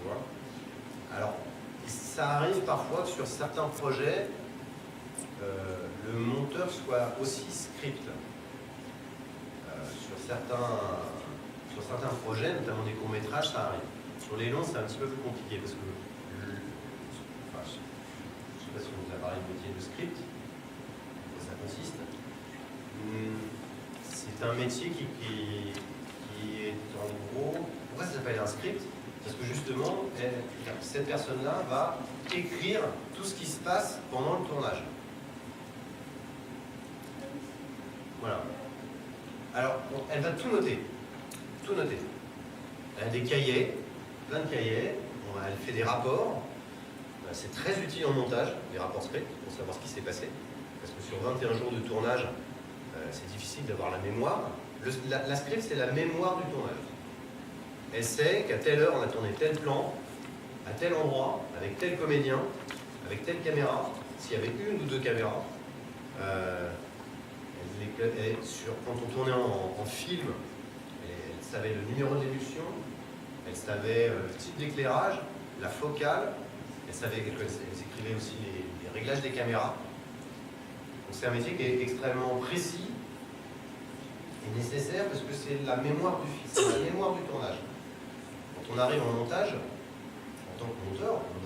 vois. Alors, ça arrive parfois que sur certains projets, le monteur soit aussi script. Sur certains projets, notamment des courts-métrages, ça arrive. Sur les longs, c'est un petit peu plus compliqué parce que, enfin, je ne sais pas si on vous a parlé du métier de script, ça consiste. C'est un métier qui est en gros. Pourquoi ça s'appelle un script? Parce que justement, cette personne-là va écrire tout ce qui se passe pendant le tournage. Voilà. Alors, elle va tout noter. Tout noter. Elle a des cahiers, plein de cahiers. Elle fait des rapports. C'est très utile en montage, les rapports script, pour savoir ce qui s'est passé. Parce que sur 21 jours de tournage, c'est difficile d'avoir la mémoire. La script, c'est la mémoire du tournage. Elle sait qu'à telle heure, on a tourné tel plan, à tel endroit, avec tel comédien, avec telle caméra, s'il y avait une ou deux caméras. Quand on tournait en film, elle savait le numéro d'émulsion, elle savait le type d'éclairage, la focale, elle écrivait aussi les réglages des caméras. Donc c'est un métier qui est extrêmement précis et nécessaire parce que c'est la mémoire du film, c'est la mémoire du tournage. Quand on arrive en montage, en tant que monteur, on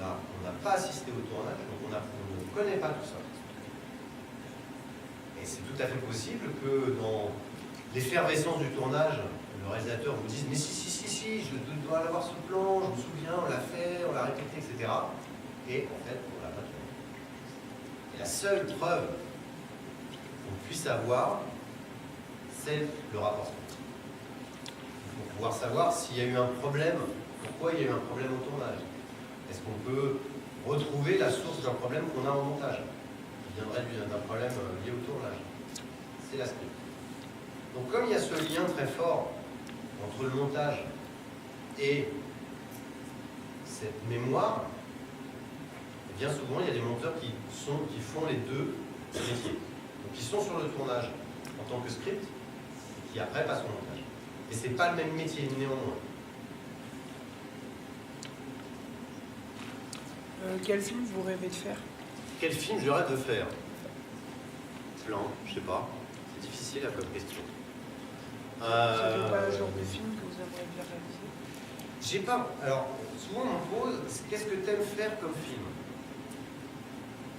n'a pas assisté au tournage, donc on ne connaît pas tout ça. Et c'est tout à fait possible que dans l'effervescence du tournage, le réalisateur vous dise « Mais si, je dois avoir ce plan, je me souviens, on l'a fait, on l'a répété, etc. » Et en fait, on ne l'a pas tourné. Et la seule preuve qu'on puisse avoir, c'est le rapport script. Pour pouvoir savoir s'il y a eu un problème, pourquoi il y a eu un problème au tournage. Est-ce qu'on peut retrouver la source d'un problème qu'on a en montage, qui viendrait d'un problème lié au tournage? C'est la script. Donc comme il y a ce lien très fort entre le montage et cette mémoire, et bien souvent il y a des monteurs qui font les deux métiers. Donc qui sont sur le tournage en tant que script, et qui après passent au montage. Et c'est pas le même métier néanmoins. Quel film vous rêvez de faire? Quel film je rêve de faire? Plan, je sais pas. C'est difficile à comme question. Vous n'avez pas le genre de film que vous aimeriez bien réaliser? J'ai pas. Alors, souvent on me pose qu'est-ce que tu aimes faire comme film?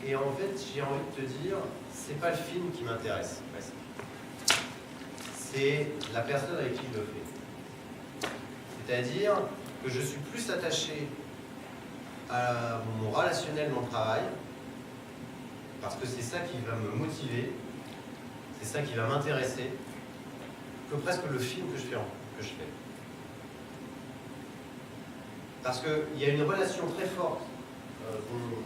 Et en fait, j'ai envie de te dire, c'est pas le film qui m'intéresse, presque. C'est la personne avec qui je le fais. C'est-à-dire que je suis plus attaché à mon relationnel dans le travail, parce que c'est ça qui va me motiver, c'est ça qui va m'intéresser, que presque le film que je fais. Parce qu'il y a une relation très forte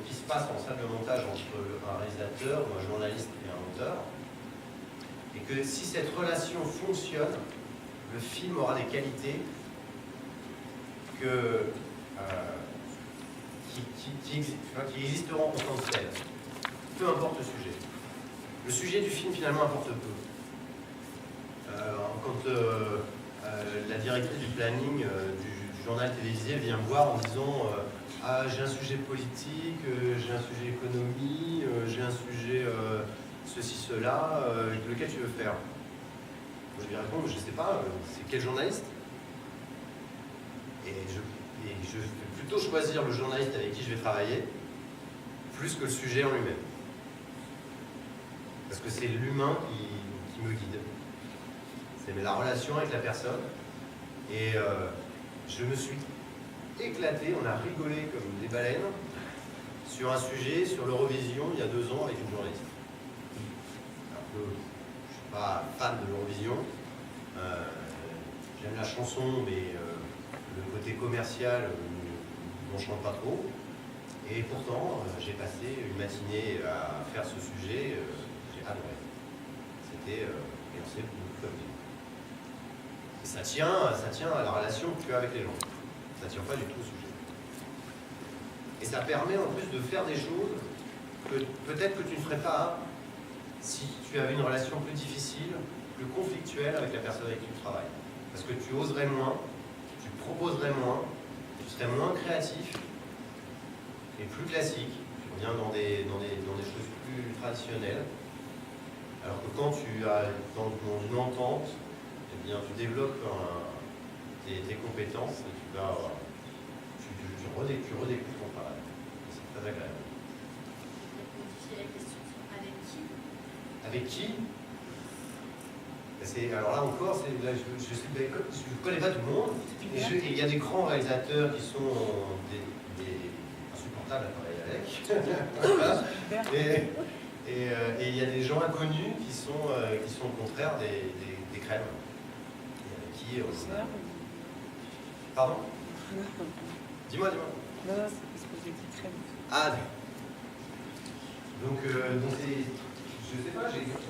qui se passe en salle de montage entre un réalisateur ou un journaliste et un monteur, et que si cette relation fonctionne, le film aura des qualités qui existeront en tant que telles. Peu importe le sujet. Le sujet du film finalement importe peu. Quand la directrice du planning du journal télévisé vient me voir en disant ah, j'ai un sujet politique, j'ai un sujet économie, j'ai un sujet ceci, cela, lequel tu veux faire? Je lui réponds, je ne sais pas, c'est quel journaliste? Et je vais plutôt choisir le journaliste avec qui je vais travailler plus que le sujet en lui-même. Parce que c'est l'humain qui me guide. C'est la relation avec la personne. Et je me suis éclaté, on a rigolé comme des baleines sur un sujet, sur l'Eurovision, il y a 2 ans avec une journaliste. Alors que je ne suis pas fan de l'Eurovision. J'aime la chanson, mais le côté commercial ne m'enchante pas trop. Et pourtant, j'ai passé une matinée à faire ce sujet, j'ai adoré. C'était, et on s'est beaucoup amusé. Et ça tient à la relation qu'avec les gens. Ça ne tient pas du tout au sujet. Et ça permet en plus de faire des choses que peut-être que tu ne ferais pas si tu avais une relation plus difficile, plus conflictuelle avec la personne avec qui tu travailles. Parce que tu oserais moins, tu proposerais moins, tu serait moins créatif et plus classique. Tu reviens dans des choses plus traditionnelles. Alors que quand tu as dans une entente, eh bien, tu développes tes compétences et tu redécouvres ton travail. C'est très agréable. Modifier la question sur avec qui. Avec qui? Alors là encore, je ne connais pas tout le monde. Et il y a des grands réalisateurs qui sont insupportables à travailler avec. Et il y a des gens inconnus qui sont au contraire des crèmes. Pardon? Dis-moi. Non, c'est parce que j'ai dit crème. Ah, donc je sais pas,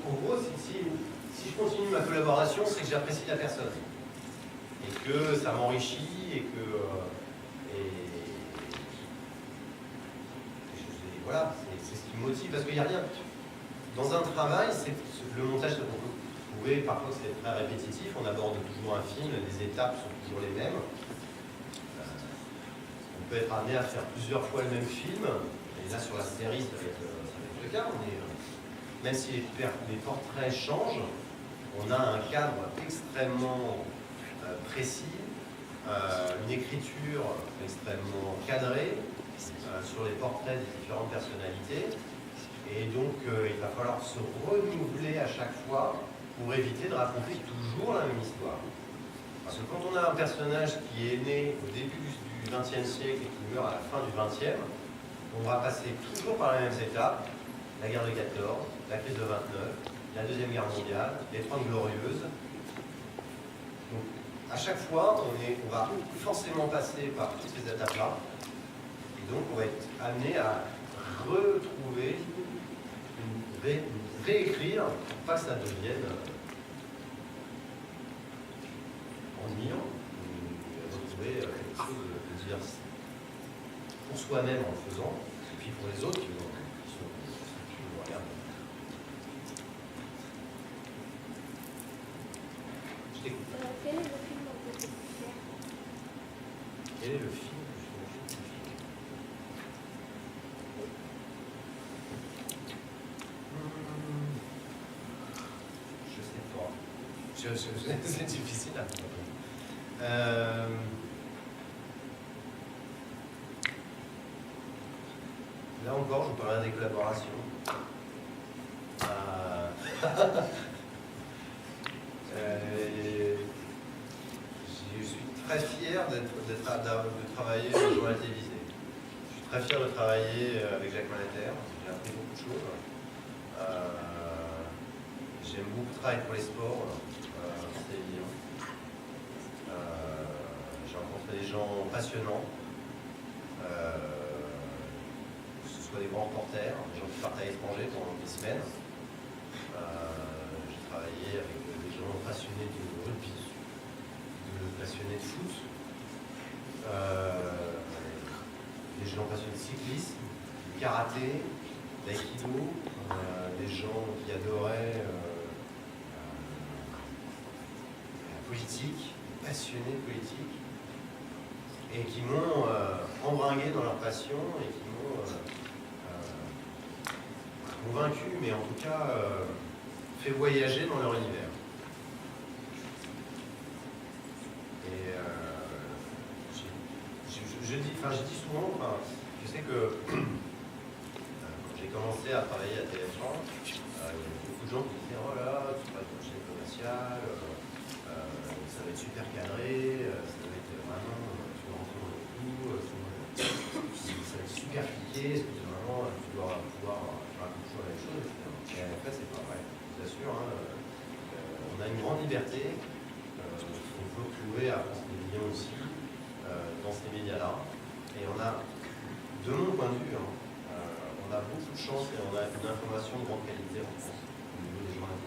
en gros, si je continue ma collaboration, c'est que j'apprécie la personne. Et que ça m'enrichit et que. Voilà, c'est ce qui me motive, parce qu'il n'y a rien. Dans un travail, le montage, on peut trouver parfois que c'est très répétitif, on aborde toujours un film, les étapes sont toujours les mêmes. On peut être amené à faire plusieurs fois le même film, et là sur la série, ça va être le cas. Même si les portraits changent, on a un cadre extrêmement précis, une écriture extrêmement cadrée sur les portraits des différentes personnalités. Et donc, il va falloir se renouveler à chaque fois pour éviter de raconter toujours la même histoire. Parce que quand on a un personnage qui est né au début du XXe siècle et qui meurt à la fin du XXe, on va passer toujours par les mêmes étapes. La guerre de 14, la crise de 29, la Deuxième Guerre mondiale, les 30 Glorieuses. Donc, à chaque fois, on va forcément passer par toutes ces étapes-là. Et donc, on va être amené à retrouver, réécrire, pour pas que ça devienne ennuyant, retrouver quelque chose de divers. Pour soi-même en le faisant, et puis pour les autres qui nous regardent. Je t'écoute. Quel est le film dont vous êtes fier? Quel est le film? Je sais pas. C'est difficile à trouver. Là encore, je vous parlerai des collaborations. Je suis très fier de travailler sur le journal télévisé. Je suis très fier de travailler avec Jacques Malater. J'ai appris beaucoup de choses. J'aime beaucoup travailler pour les sports. C'est évident. J'ai rencontré des gens passionnants. Que ce soit des grands reporters, des gens qui partent à l'étranger pendant des semaines. J'ai travaillé avec des gens passionnés de rugby, passionnés de foot, des gens passionnés de cyclisme, de karaté, d'aïkido, des gens qui adoraient la politique, passionnés de politique, et qui m'ont embringué dans leur passion et qui m'ont convaincu, mais en tout cas fait voyager dans leur univers. Et je dis souvent, je sais que quand j'ai commencé à travailler à TF1, il y avait beaucoup de gens qui disaient oh là là, tu vas être chaîne commerciale, ça va être super cadré, ça va être vraiment, tu vas rentrer dans le coup, ça va être super cliqué, est-ce que vraiment tu dois pouvoir faire toujours la même chose, etc. Et en fait, c'est pas vrai, je vous assure, on a une grande liberté, qu'on peut trouver à France Télévisions aussi, dans ces médias-là, et on a, de mon point de vue, on a beaucoup de chance et on a une information de grande qualité en France, au niveau des journaux.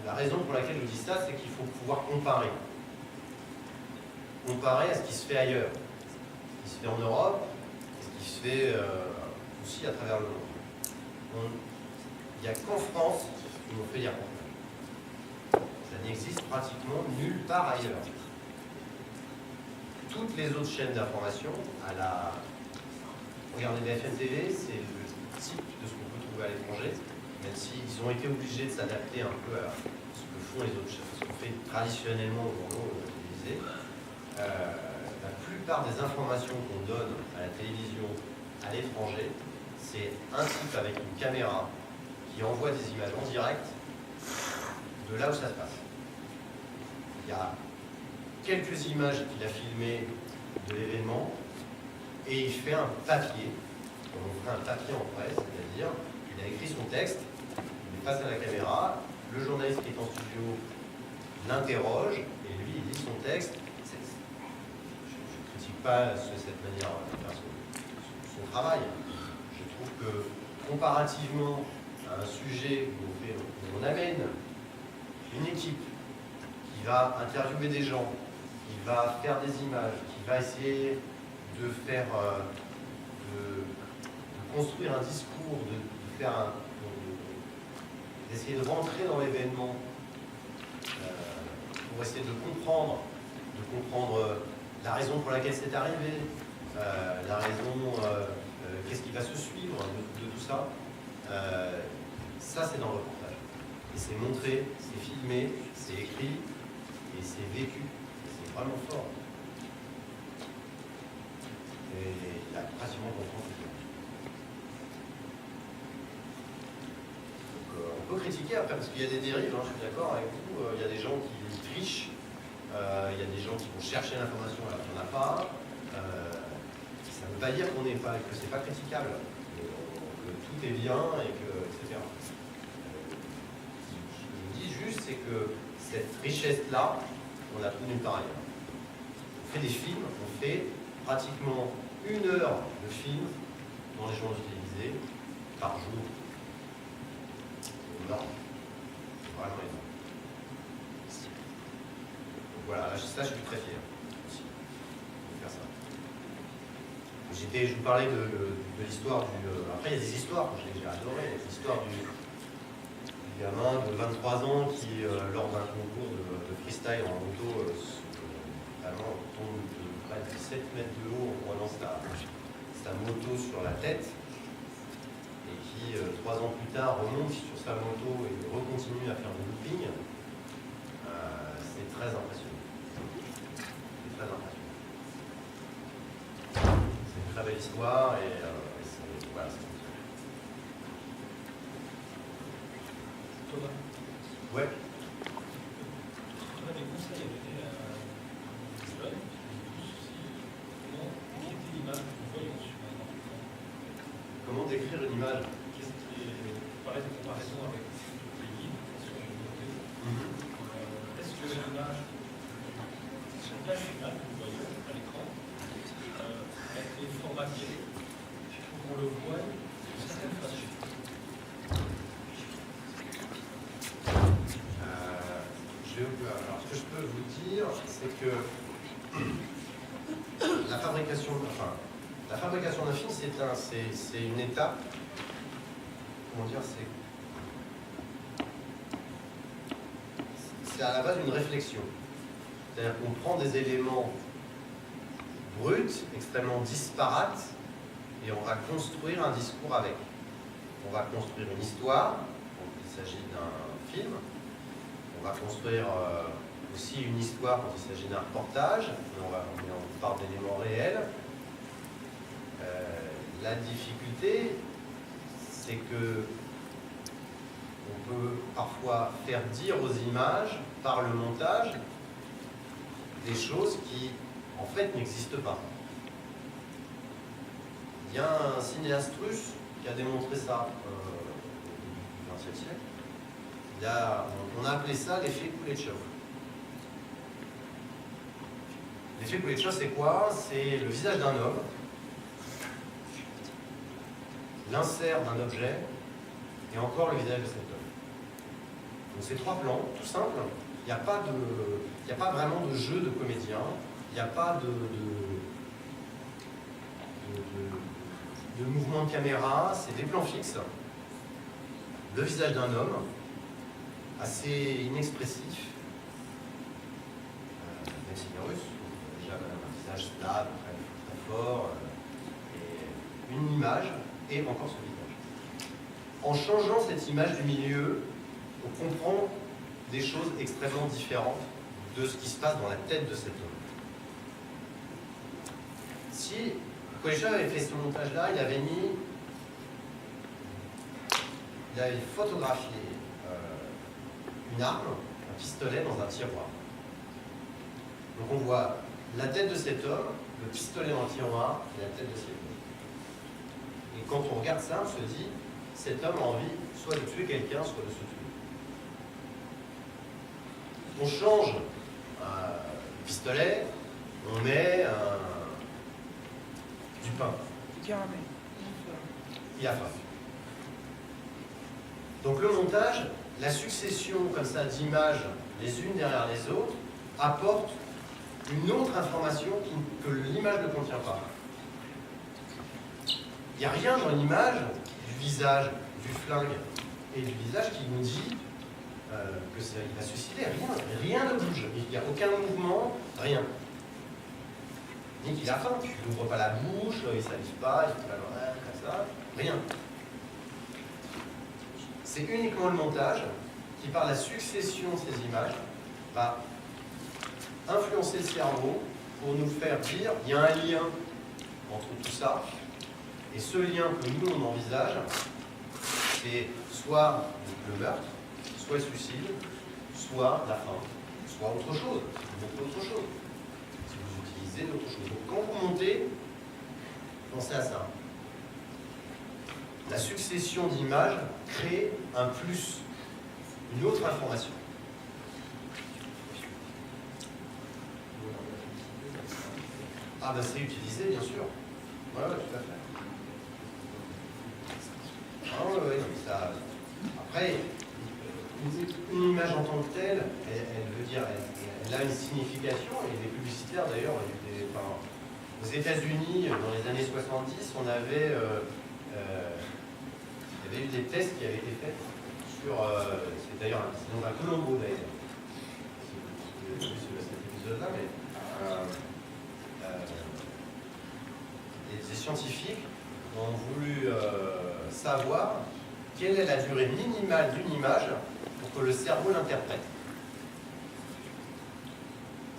La raison pour laquelle je dis ça, c'est qu'il faut pouvoir comparer. Comparer à ce qui se fait ailleurs, ce qui se fait en Europe, et ce qui se fait aussi à travers le monde. Il n'y a qu'en France où on fait des reportages. n'existe pratiquement nulle part ailleurs. Toutes les autres chaînes d'information, regardez BFM TV, c'est le type de ce qu'on peut trouver à l'étranger, même s'ils ont été obligés de s'adapter un peu à ce que font les autres chaînes, ce qu'on fait traditionnellement aux journaux télévisés. La plupart des informations qu'on donne à la télévision à l'étranger, c'est un type avec une caméra qui envoie des images en direct de là où ça se passe. Il y a quelques images qu'il a filmées de l'événement et il fait un papier, comme on ferait un papier en presse, c'est-à-dire il a écrit son texte, il est face à la caméra, le journaliste qui est en studio l'interroge et lui il lit son texte. Je ne critique pas cette manière de faire son travail. Je trouve que comparativement à un sujet où on amène une équipe qui va interviewer des gens, qui va faire des images, qui va essayer de faire, de construire un discours, d'essayer de rentrer dans l'événement pour essayer de comprendre la raison pour laquelle c'est arrivé, la raison, qu'est-ce qui va se suivre de tout ça. Ça, c'est dans le reportage. Et c'est montré, c'est filmé, c'est écrit et c'est vécu. C'est vraiment fort. Et il y a pratiquement comprendre tout. Donc, on peut critiquer après, parce qu'il y a des dérives, hein, je suis d'accord avec vous. Il y a des gens qui trichent, il y a des gens qui vont chercher l'information alors qu'il n'y en a pas. Ça ne veut pas dire qu'on n'est pas, que c'est pas critiquable, que tout est bien et que, etc. Ce que je dis juste, c'est que cette richesse-là, on la trouve nulle part ailleurs. On fait des films, on fait pratiquement 1 heure de film dans les journaux télévisés par jour. C'est énorme. C'est vraiment énorme. Donc voilà, ça je suis très fier aussi de faire ça. Je vous parlais de l'histoire du... Après, il y a des histoires que j'ai adorées. L'histoire du gamin de 23 ans qui, lors d'un concours de freestyle en moto, tombe de près de 7 mètres de haut en prenant sa moto sur la tête et qui, 3 ans plus tard, remonte sur sa moto et recontinue à faire du looping. C'est très impressionnant. C'est très impressionnant. C'est une très belle histoire et voilà, c'est Thomas, ouais. tu as des conseils à donner à des jeunes comment écrire l'image que nous voyons sur un enfant? Comment décrire une image? Qu'est-ce qui est, parlait de comparaison avec les livres sur une beauté. Est-ce que l'image, chaque image que nous voyons à l'écran a été formatée pour qu'on le voie d'une certaine façon? Alors, ce que je peux vous dire, c'est que la fabrication d'un film, c'est une étape. Comment dire, c'est à la base une réflexion. C'est-à-dire qu'on prend des éléments bruts, extrêmement disparates, et on va construire un discours avec. On va construire une histoire, quand il s'agit d'un film. On va construire aussi une histoire quand il s'agit d'un reportage, on parle d'éléments réels. La difficulté, c'est que on peut parfois faire dire aux images, par le montage, des choses qui, en fait, n'existent pas. Il y a un cinéaste russe qui a démontré ça au XXe siècle. On a appelé ça l'effet Kuleshov. L'effet Kuleshov, c'est quoi? C'est le visage d'un homme, l'insert d'un objet, et encore le visage de cet homme. Donc c'est 3 plans, tout simple. Il n'y a pas vraiment de jeu de comédien, il n'y a pas de mouvement de caméra, c'est des plans fixes. Le visage d'un homme, assez inexpressif, visage stable, très fort, et une image, et encore ce visage. En changeant cette image du milieu, on comprend des choses extrêmement différentes de ce qui se passe dans la tête de cet homme. Si Koecha avait fait ce montage-là, il avait photographié une arme, un pistolet dans un tiroir. Donc on voit la tête de cet homme, le pistolet dans le tiroir et la tête de cet homme. Et quand on regarde ça, on se dit, cet homme a envie soit de tuer quelqu'un, soit de se tuer. On change le pistolet, on met du pain. Du caramel. Il a faim. Donc le montage, la succession comme ça d'images les unes derrière les autres, apporte une autre information que l'image ne contient pas. Il n'y a rien dans l'image du visage, du flingue et du visage qui nous dit que il va suicider. Rien ne bouge. Il n'y a aucun mouvement, rien. Ni qu'il a faim, il n'ouvre pas la bouche, il ne salive pas, il ne fait pas l'oreille, comme ça, rien. C'est uniquement le montage qui, par la succession de ces images, va influencer le cerveau pour nous faire dire qu'il y a un lien entre tout ça, et ce lien que nous on envisage, c'est soit le meurtre, soit le suicide, soit la faim, soit autre chose, beaucoup autre chose. Si vous utilisez d'autres choses. Donc quand vous montez, pensez à ça. La succession d'images crée un plus, une autre information. Ah ben c'est utilisé, bien sûr. Ouais, tout à fait. Ah ouais, ça... Après, une image en tant que telle, elle veut dire, elle a une signification, et les publicitaires d'ailleurs, aux États-Unis, dans les années 70, il y avait eu des tests qui avaient été faits sur, c'est d'ailleurs c'est dans un Colombo d'ailleurs, c'est cet épisode-là, mais des scientifiques ont voulu savoir quelle est la durée minimale d'une image pour que le cerveau l'interprète.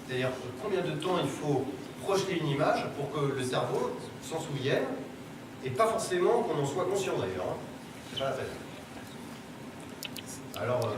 C'est-à-dire combien de temps il faut projeter une image pour que le cerveau s'en souvienne, et pas forcément qu'on en soit conscient d'ailleurs. Hein. C'est pas la peine. Alors,